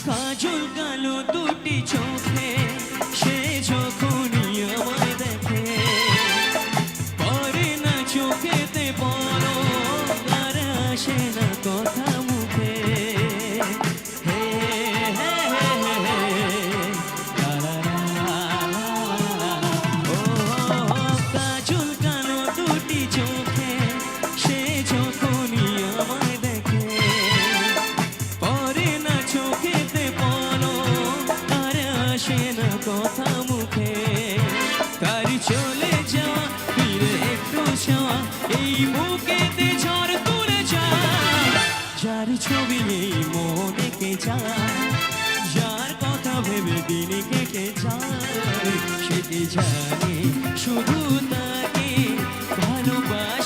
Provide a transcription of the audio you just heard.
কাজল কালো দুটি চোখে সে যখনই আমায় দেখে, পরে না চোখেতে বলো আর আসে না কথা মুখে। হে হে হে হে হে, লা লা লা লা লা। ও কাজল কালো দুটি চোখে সে যখনই আমায় দেখে, পরে না চোখেতে বলো আর আসে না কথা মুখে। তার চলে যাওয়া ফিরে একটু চাওয়া এই বুকেতে ঝড় তুলে যায়, যার ছবি এই মনে কে যায়, যার কথা ভেবে দিন কেটে যায়, সে কি জানে শুধু তাকে ভালোবাসে।